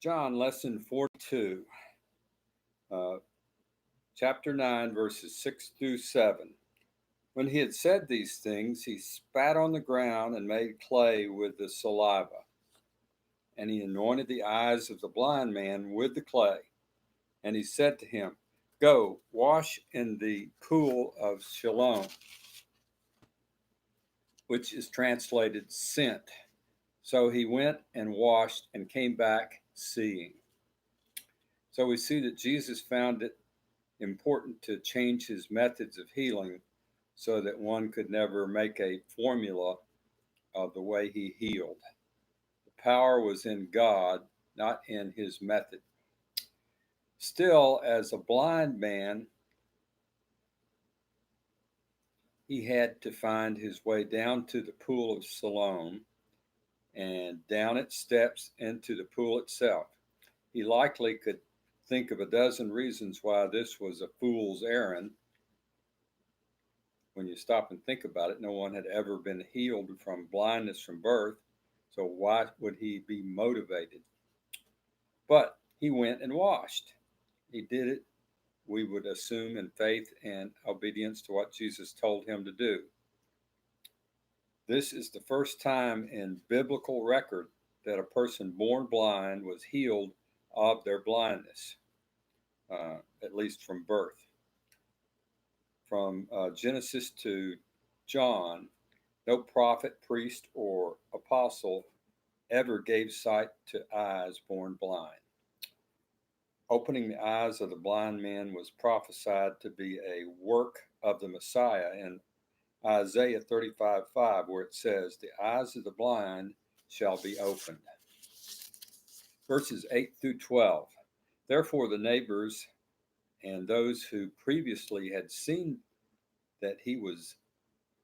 John, lesson 42, uh, chapter 9, verses 6 through 7. When he had said these things, he spat on the ground and made clay with the saliva. And he anointed the eyes of the blind man with the clay. And he said to him, "Go, wash in the pool of Siloam," which is translated sent. So he went and washed and came back seeing. So we see that Jesus found it important to change his methods of healing so that one could never make a formula of the way he healed. The power was in God, not in his method. Still, as a blind man, he had to find his way down to the pool of Siloam and down its steps into the pool itself. He likely could think of a dozen reasons why this was a fool's errand. When you stop and think about it, no one had ever been healed from blindness from birth, so why would he be motivated? But he went and washed. He did it, we would assume, in faith and obedience to what Jesus told him to do. This is the first time in biblical record that a person born blind was healed of their blindness, at least from birth. From Genesis to John, no prophet, priest, or apostle ever gave sight to eyes born blind. Opening the eyes of the blind man was prophesied to be a work of the Messiah in Isaiah 35:5, where it says, "The eyes of the blind shall be opened." Verses 8 through 12. Therefore, the neighbors and those who previously had seen that he was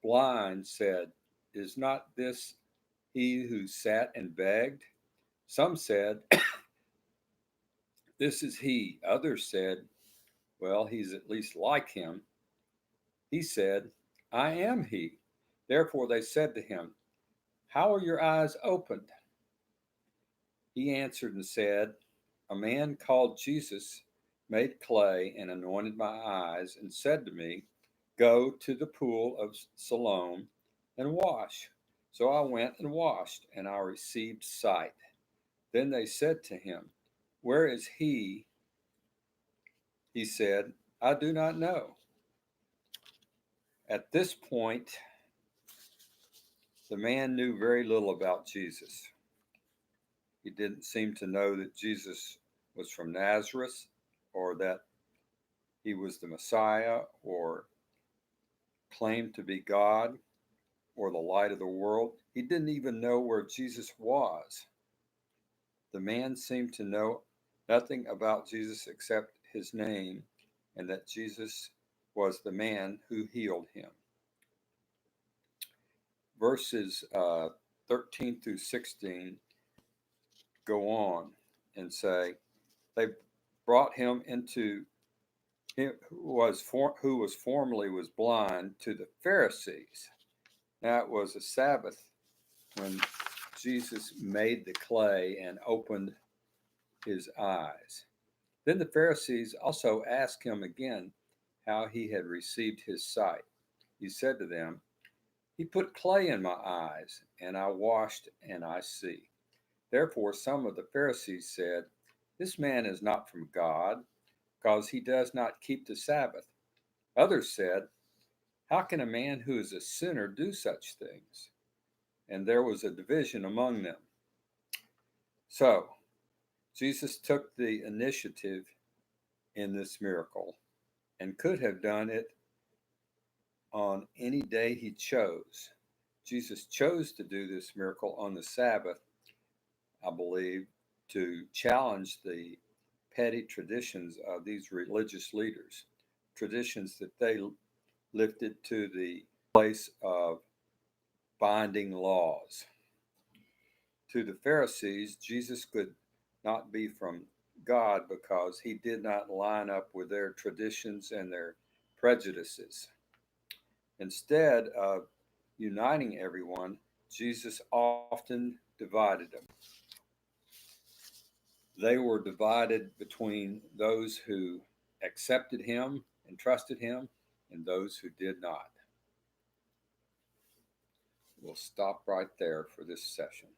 blind said, "Is not this he who sat and begged?" Some said, "This is he." Others said, "Well, he's at least like him." He said, "I am he." Therefore they said to him, "How are your eyes opened?" He answered and said, "A man called Jesus made clay and anointed my eyes and said to me, 'Go to the pool of Siloam and wash.' So I went and washed, and I received sight." Then they said to him, "Where is he?" He said, "I do not know." At this point, the man knew very little about Jesus. He didn't seem to know that Jesus was from Nazareth, or that he was the Messiah, or claimed to be God, or the light of the world. He didn't even know where Jesus was. The man seemed to know nothing about Jesus except his name and that Jesus was the man who healed him. Verses 13 through 16 go on and say, they brought him into him who was formerly was blind to the Pharisees. Now it was a Sabbath when Jesus made the clay and opened his eyes. Then the Pharisees also asked him again how he had received his sight. He said to them, "He put clay in my eyes, and I washed, and I see." Therefore some of the Pharisees said, "This man is not from God, because he does not keep the Sabbath." Others said, "How can a man who is a sinner do such things?" And there was a division among them. So Jesus took the initiative in this miracle and could have done it on any day he chose. Jesus chose to do this miracle on the Sabbath, I believe, to challenge the petty traditions of these religious leaders, traditions that they lifted to the place of binding laws. To the Pharisees, Jesus could not be from God because he did not line up with their traditions and their prejudices. Instead of uniting everyone, Jesus often divided them. they were divided between those who accepted him and trusted him and those who did not. We'll stop right there for this session.